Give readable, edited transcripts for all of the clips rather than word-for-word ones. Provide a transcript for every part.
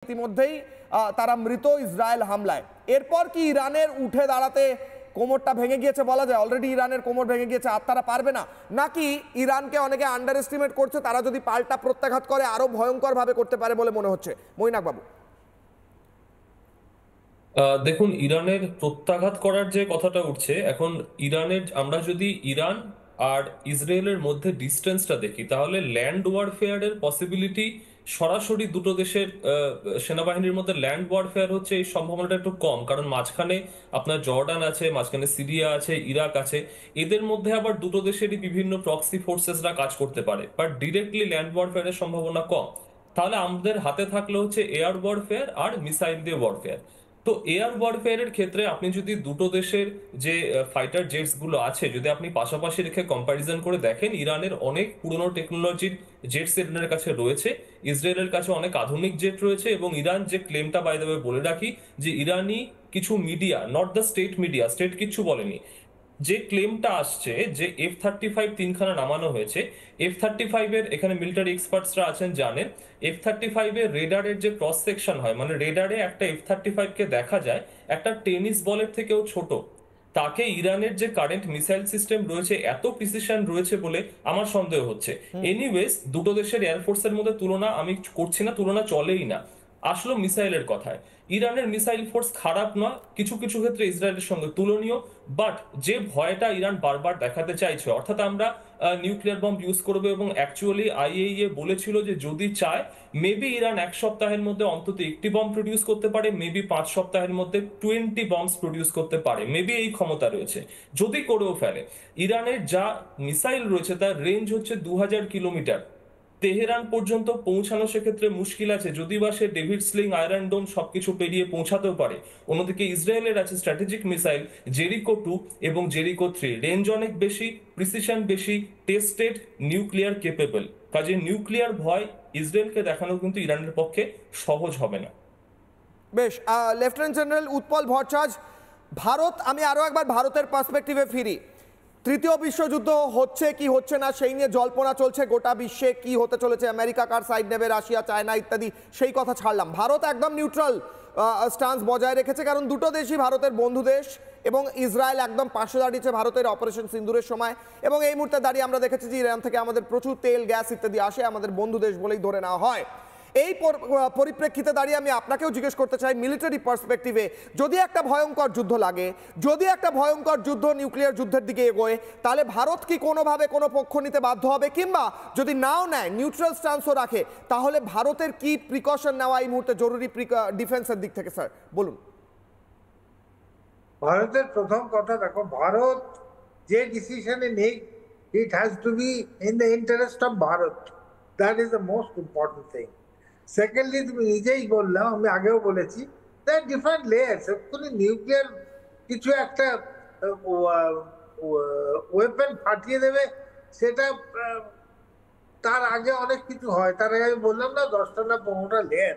ইতিমধ্যেই তারা মৃত ইসরায়েল হামলায়। এরপর কি ইরানের উঠে দাঁড়াতে কোমরটা ভেঙে গিয়েছে বলা যায়? অলরেডি ইরানের কোমর ভেঙে গিয়েছে, আর তারা পারবে না, নাকি ইরানকে অনেকে আন্ডার এস্টিমেট করছে, তারা যদি পাল্টা প্রত্যাঘাত করে আরো ভয়ঙ্কর ভাবে করতে পারে বলে মনে হচ্ছে? মৈনাক বাবু, দেখুন, ইরানের প্রত্যাঘাত করার যে কথাটা উঠছে এখন, ইরানের আমরা যদি ইরান আর ইসরায়েলের মধ্যে ডিস্টেন্সটা দেখি, তাহলে ল্যান্ড ওয়ারফেয়ারের পসিবিলিটি সরাসরি দুটো দেশের সেনাবাহিনীর মধ্যে ল্যান্ড ওয়ারফেয়ার হচ্ছে এই সম্ভাবনাটা একটু কম, কারণ মাঝখানে আপনার জর্ডান আছে, মাঝখানে সিরিয়া আছে, ইরাক আছে। এদের মধ্যে আবার দুটো দেশেরই বিভিন্ন প্রক্সি ফোর্সেসরা কাজ করতে পারে, বাট ডিরেক্টলি ল্যান্ড ওয়ারফেয়ারের সম্ভাবনা কম। তাহলে আমাদের হাতে থাকলে হচ্ছে এয়ার ওয়ারফেয়ার আর মিসাইল দিয়ে ওয়ারফেয়ার। তো এয়ার ওয়ারফেয়ারের ক্ষেত্রে আপনি যদি দুটো দেশের যে ফাইটার জেটস গুলো আছে, যদি আপনি পাশাপাশি রেখে কম্প্যারিজন করে দেখেন, ইরানের অনেক পুরনো টেকনোলজির জেটস ইরানের কাছে রয়েছে, ইসরায়েলের কাছে অনেক আধুনিক জেট রয়েছে। এবং ইরান যে ক্লেমটা, বাই দ্য ওয়ে বলে রাখি, যে ইরানি কিছু media, not the state media, state কিচ্ছু বলেনি, যে ক্লেমটা আসছে যে F-35 তিনখানা নামানো হয়েছে। F-35 এর, এখানে মিলিটারি এক্সপার্টসরা আছেন জানেন, F-35 এর রেডারের যে ক্রস সেকশন হয়, মানে রেডারে একটা F-35 কে দেখা যায় একটা টেনিস বলের থেকেও ছোট। তাকে ইরানের যে কারেন্ট মিসাইল সিস্টেম রয়েছে এত প্রিসিশন রয়েছে বলে আমার সন্দেহ হচ্ছে। এনিওয়েজ, দুটো দেশের এয়ারফোর্সের মধ্যে তুলনা আমি করছি না, তুলনা চলেই না। আসলো মিসাইলের কথায়, ইরানের মিসাইল ফোর্স খারাপ নয়, কিছু কিছু ক্ষেত্রে ইসরায়েলের সঙ্গে তুলনীয়। বাট যে ভয়টা ইরান বারবার দেখাতে চাইছে, অর্থাৎ আমরা নিউক্লিয়ার বম্ব ইউজ করবে, এবং অ্যাকচুয়ালি আইএইএ বলেছিল যে যদি চায় মেবি ইরান এক সপ্তাহের মধ্যে অন্তত একটি বম্ব প্রডিউস করতে পারে, মেবি 5 সপ্তাহের মধ্যে 20 বম্বস প্রডিউস করতে পারে, মেবি এই ক্ষমতা রয়েছে যদি করেও ফেলে। ইরানের যা মিসাইল রয়েছে তার রেঞ্জ হচ্ছে 2000 কিলোমিটার। তেহরান পর্যন্ত পৌঁছানো সেক্ষেত্রে মুশকিল আছে, যদি বা সে ডেভিড স্লিং, আয়রন ডোম সবকিছু পেরিয়ে পৌঁছাতেও পারে। অন্যদিকে ইসরায়েলের আছে স্ট্র্যাটেজিক মিসাইল জেরিকো 2 এবং জেরিকো 3, রেঞ্জ অনেক বেশি, প্রিসিশন বেশি, টেস্টেড, নিউক্লিয়ার কেপেবল। কাজে নিউক্লিয়ার ভয় ইসরায়েলকে দেখানো কিন্তু ইরানের পক্ষে সহজ হবে না। বেশ। লেফটেন্যান্ট জেনারেল উৎপল ভট্টাচার্য, ভারত, আমি আরো একবার ভারতের পার্সপেক্টিভে ফিরি। তৃতীয় বিশ্বযুদ্ধ হচ্ছে কি হচ্ছে না সেই নিয়ে জল্পনা চলছে গোটা বিশ্বে, কি হতে চলেছে, আমেরিকা কার সাইড নেবে, রাশিয়া, চায়না ইত্যাদি, সেই কথা ছাড়লাম। ভারত একদম নিউট্রাল স্টান্স বজায় রেখেছে, কারণ দুটো দেশই ভারতের বন্ধু দেশ, এবং ইসরায়েল একদম পাশে দাঁড়িয়েছে ভারতের অপারেশন সিন্দুরের সময়। এবং এই মুহূর্তে দাঁড়িয়ে আমরা দেখেছি যে ইরান থেকে আমাদের প্রচুর তেল, গ্যাস ইত্যাদি আসে, আমাদের বন্ধু দেশ বলেই ধরে নেওয়া হয়। এই পরিপ্রেক্ষিতে দাঁড়িয়ে আমি আপনাকেও জিজ্ঞেস করতে চাই, মিলিটারি পার্সপেক্টিভে যদি একটা ভয়ঙ্কর যুদ্ধ লাগে, যদি একটা ভয়ঙ্কর যুদ্ধ নিউক্লিয়ার যুদ্ধের দিকে এগোয়, তাহলে ভারত কি কোনোভাবে কোনো পক্ষ নিতে বাধ্য হবে? কিংবা যদি নাও নেয়, নিউট্রাল স্ট্যান্সও রাখে, তাহলে ভারতের কি প্রিকশন নেওয়া এই মুহূর্তে জরুরি ডিফেন্সের দিক থেকে? স্যার বলুন। ভারতের প্রথম কথা দেখো, ভারত যে ডিসিশনে নেই, it has to be in the interest of Bharat. That is the most important thing. Secondly, তুমি নিজেই বললাম, আমি আগেও বলেছি, দ্যাট ডিফারেন্ট লেয়ার্স। এক্ষুনি নিউক্লিয়ার কিছু একটা ওয়েপেন ফাটিয়ে দেবে, সেটা তার আগে অনেক কিছু হয়। তার আগে আমি বললাম না, 10টা না 15টা লেয়ার।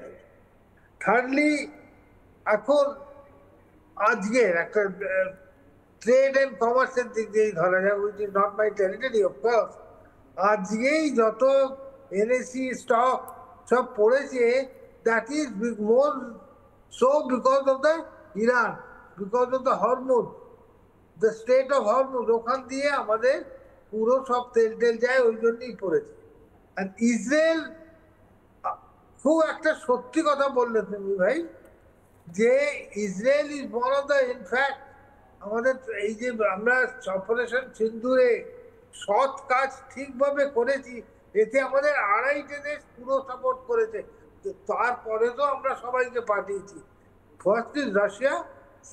থার্ডলি, এখন আজকের একটা ট্রেড এন্ড কমার্সের দিক দিয়েই ধরা যায়, which is not my territory of course. আজকেই যত এনএসি স্টক সব পড়েছে, that is more so because of the Iran, because of the Hormuz, the state of Hormuz. ওখান দিয়ে আমাদের পুরো সব তেল যায়, ওই জন্যই পড়েছে। আর ইসরায়েল, খুব একটা সত্যি কথা বললে তুমি ভাই, যে Israel is one of the, in fact আমাদের এই যে আমরা অপারেশন সিন্দুরে সৎ কাজ ঠিকভাবে করেছি, এতে আমাদের 2.5টে দেশ পুরো সাপোর্ট করেছে। তারপরে তো আমরা সবাইকে পাঠিয়েছি। First is Russia,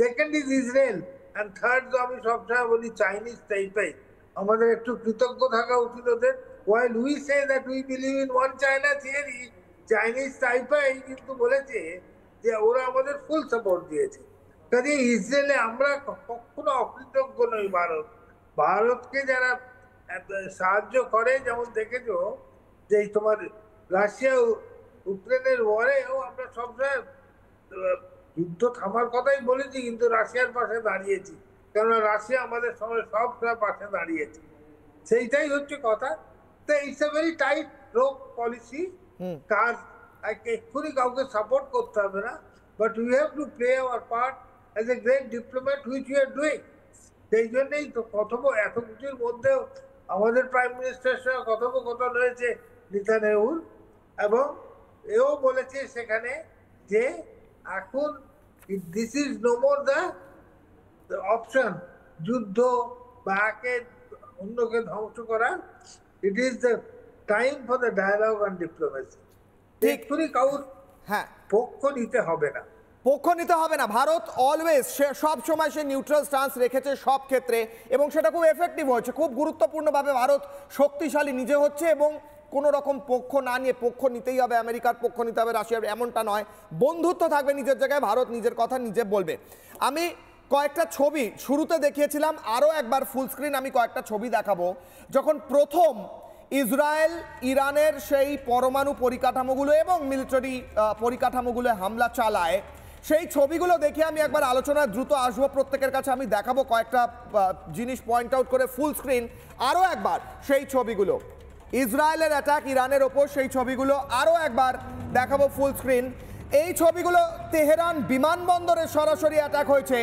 second is Israel, and third তো আমি সবসময় বলি চাইনিজ টাইপেই। আমাদের একটু কৃতজ্ঞ থাকা উচিত ওদের। while we say that we believe in one China theory, Chinese Taipei কিন্তু বলেছে যে ওরা আমাদের ফুল সাপোর্ট দিয়েছে। কাজে ইসরায়েলে আমরা কখনো অকৃতজ্ঞ নই। ভারতকে যারা সাহায্য করে, যেমন দেখেছো যে তোমার রাশিয়া ইউক্রেনের ওয়ারেও আমরা সবসময় যুদ্ধ থামার কথাই বলেছি, কিন্তু রাশিয়ার পাশে দাঁড়িয়েছি, কেননা রাশিয়া আমাদের সময় সবসময় পাশে দাঁড়িয়েছে। সেইটাই হচ্ছে কথা। তো it's a very tight rope policy. কার এক্ষুনি কাউকে সাপোর্ট করতে হবে না, but we have to play our part as a great diplomat which we are doing. সেই জন্যই তো এত কিছুর মধ্যেও আমাদের প্রাইম মিনিস্টারের সঙ্গে কথোপকথন হয়েছে নেতানিয়াহুর, এবং এও বলেছে সেখানে যে এখন this is no more the option যুদ্ধ বা একে অন্যকে ধ্বংস করা, it is the time for the dialogue and diplomacy. এক্ষুনি কাউর হ্যাঁ পক্ষ নিতে হবে না, পক্ষ নিতে হবে না। ভারত অলওয়েজ সব সময় সে নিউট্রাল স্টান্স রেখেছে সব ক্ষেত্রে, এবং সেটা খুব এফেক্টিভ হয়েছে। খুব গুরুত্বপূর্ণভাবে ভারত শক্তিশালী নিজে হচ্ছে, এবং কোনো রকম পক্ষ না নিয়ে, পক্ষ নিতেই হবে আমেরিকার পক্ষ নিতে হবে রাশিয়ার এমনটা নয়, বন্ধুত্ব থাকবে নিজের জায়গায়, ভারত নিজের কথা নিজে বলবে। আমি কয়েকটা ছবি শুরুতে দেখিয়েছিলাম, আরও একবার ফুল স্ক্রিন আমি কয়েকটা ছবি দেখাবো। যখন প্রথম ইসরায়েল ইরানের সেই পরমাণু পরিকাঠামোগুলো এবং মিলিটারি পরিকাঠামোগুলো হামলা চালায়, সেই ছবিগুলো দেখে আমি একবার আলোচনায় দ্রুত আসবো প্রত্যেকের কাছে। আমি দেখাবো কয়েকটা জিনিস পয়েন্ট আউট করে ফুল স্ক্রিন আরও একবার সেই ছবিগুলো, ইসরায়েলের অ্যাটাক ইরানের ওপর, সেই ছবিগুলো আরও একবার দেখাবো ফুল স্ক্রিন। এই ছবিগুলো তেহরান বিমানবন্দরে সরাসরি অ্যাটাক হয়েছে।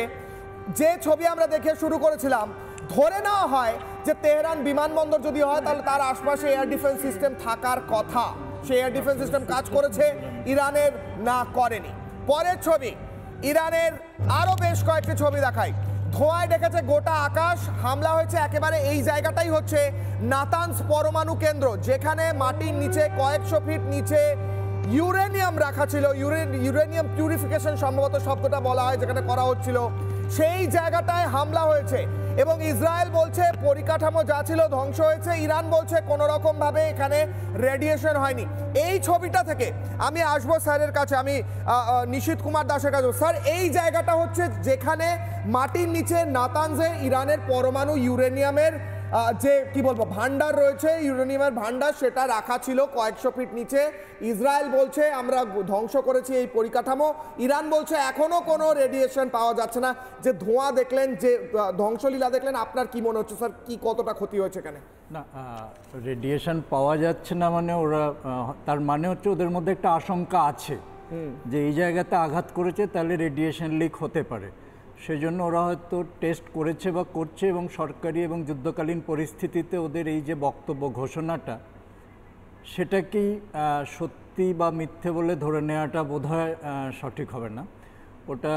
যে ছবি আমরা দেখে শুরু করেছিলাম, ধরে নেওয়া হয় যে তেহরান বিমানবন্দর যদি হয় তাহলে তার আশপাশে এয়ার ডিফেন্স সিস্টেম থাকার কথা, সেই এয়ার ডিফেন্স সিস্টেম কাজ করেছে, ইরানের না করেনি। পরের ছবি, ইরানের আরও বেশ কয়েকটি ছবি দেখাই। ধোঁয়ায় ডেকেছে গোটা আকাশ, হামলা হয়েছে একেবারে এই জায়গাটাই হচ্ছে নাতানস পরমাণু কেন্দ্র, যেখানে মাটির নিচে কয়েকশো ফিট নিচে ইউরেনিয়াম রাখা ছিল, ইউরেনিয়াম পিউরিফিকেশন সম্ভবত শব্দটা বলা হয়, যেখানে করা হচ্ছিল, সেই জায়গাটায় হামলা হয়েছে। এবং ইসরায়েল বলছে পরিকাঠামো যা ছিল ধ্বংস হয়েছে, ইরান বলছে কোনো রকম ভাবে এখানে রেডিয়েশন হয়নি। এই ছবিটা থেকে আমি আসবো স্যারের কাছে, আমি নিশীথ কুমার দাসের কাছে। স্যার, এই জায়গাটা হচ্ছে যেখানে মাটির নিচে নাতানজে ইরানের পরমাণু ইউরেনিয়ামের যে কি বলবো ভান্ডার রয়েছে, ইউরেনিয়ামের ভান্ডার, সেটা রাখা ছিল কয়েকশো ফিট নিচে। ইসরায়েল বলছে আমরা ধ্বংস করেছি এই পরিকাঠামো, ইরান বলছে এখনো কোনো রেডিয়েশন পাওয়া যাচ্ছে না। যে ধোঁয়া দেখলেন, যে ধ্বংসলীলা দেখলেন, আপনার কি মনে হচ্ছে স্যার, কি কতটা ক্ষতি হয়েছে এখানে? না, রেডিয়েশন পাওয়া যাচ্ছে না মানে ওরা, তার মানে হচ্ছে ওদের মধ্যে একটা আশঙ্কা আছে যে এই জায়গাতে আঘাত করেছে তাহলে রেডিয়েশন লিক হতে পারে। সেজন্য ওরা হয়তো টেস্ট করেছে বা করছে, এবং সরকারি এবং যুদ্ধকালীন পরিস্থিতিতে ওদের এই যে বক্তব্য ঘোষণাটা, সেটাকেই সত্যি বা মিথ্যে বলে ধরে নেওয়াটা বোধহয় সঠিক হবে না। ওটা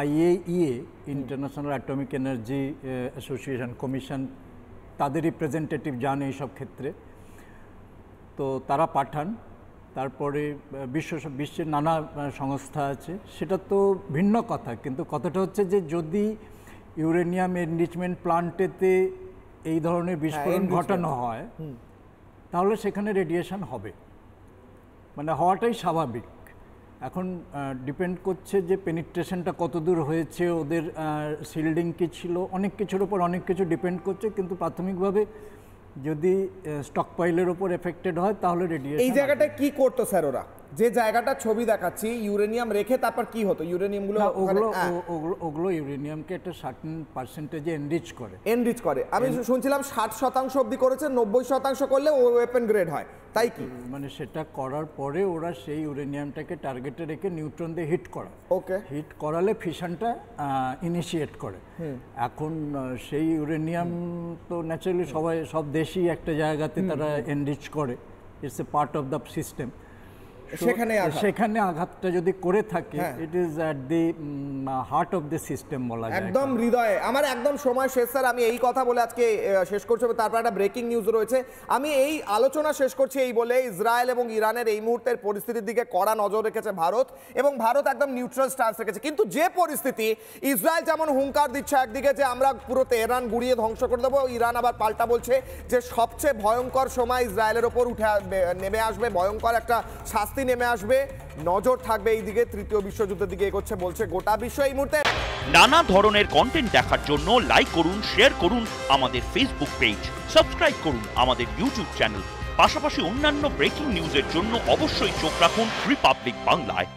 IAEA, international atomic energy association commission, তাদের রিপ্রেজেন্টেটিভ যান এইসব ক্ষেত্রে, তো তারা পাঠান। তারপরে বিশ্বের নানা সংস্থা আছে, সেটা তো ভিন্ন কথা, কিন্তু কথাটা হচ্ছে যে যদি ইউরেনিয়াম এনরিচমেন্ট প্লান্টেতে এই ধরনের বিস্ফোরণ ঘটানো হয় তাহলে সেখানে রেডিয়েশন হবে, মানে হওয়াটাই স্বাভাবিক। এখন ডিপেন্ড করছে যে পেনিট্রেশনটা কত দূর হয়েছে, ওদের শিল্ডিং কী ছিল, অনেক কিছুর উপর অনেক কিছু ডিপেন্ড করছে, কিন্তু প্রাথমিকভাবে যদি স্টকপাইলের উপর এফেক্টেড হয় তাহলে রেডিয়েশন। এই জায়গাটা কি করতো স্যার ওরা? যে জায়গাটা ছবি দেখাচ্ছি ইউরেনিয়াম রেখে, তারপর কি হতো? ইউরেনিয়ামগুলো ওগুলো ইউরেনিয়ামকে একটা সার্টেন পার্সেন্টেজে এনরিচ করে। আমি শুনছিলাম 60% অবধি করেছে, 90% করলে ও ওয়েপন গ্রেড হয়, তাই কি? মানে সেটা করার পরে ওরা সেই ইউরেনিয়ামটাকে টার্গেটে রেখে নিউট্রন দিয়ে হিট করায়। ওকে, হিট করালে ফিশনটা ইনিশিয়েট করে। এখন সেই ইউরেনিয়াম তো ন্যাচারালি সব দেশই একটা জায়গাতে তারা এনরিচ করে, it's a part of the system. সেখানে আঘাতটা যদি করে থাকে, it is at the heart of the system বলা যায়, একদম হৃদয়ে। আমার একদম সময় শেষ স্যার, আমি এই কথা বলে আজকে শেষ করছি, তারপর একটা ব্রেকিং নিউজ রয়েছে। আমি এই আলোচনা শেষ করছি এই বলে, ইসরায়েল এবং ইরানের এই মুহূর্তের পরিস্থিতির দিকে কড়া নজর রেখেছে ভারত, এবং ভারত একদম নিউট্রাল স্ট্যান্স রেখেছে। কিন্তু যে পরিস্থিতি, ইসরায়েল যেমন হুঙ্কার দিচ্ছে একদিকে যে আমরা পুরো তেহরান গুড়িয়ে ধ্বংস করে দেবো, ইরান আবার পাল্টা বলছে যে সবচেয়ে ভয়ঙ্কর সময় ইসরায়েলের ওপর নেমে আসবে, ভয়ঙ্কর একটা শাস্তি নেমে আসবে। নজর থাকবে এই দিকে, তৃতীয় বিশ্বযুদ্ধের দিকে এগোচ্ছে বলছে গোটা বিশ্ব এই মুহূর্তে। নানা ধরনের কন্টেন্ট দেখার জন্য লাইক করুন, শেয়ার করুন আমাদের ফেসবুক পেজ, সাবস্ক্রাইব করুন আমাদের ইউটিউব চ্যানেল। পাশাপাশি অন্যান্য ব্রেকিং নিউজের জন্য অবশ্যই চোখ রাখুন রিপাবলিক বাংলায়।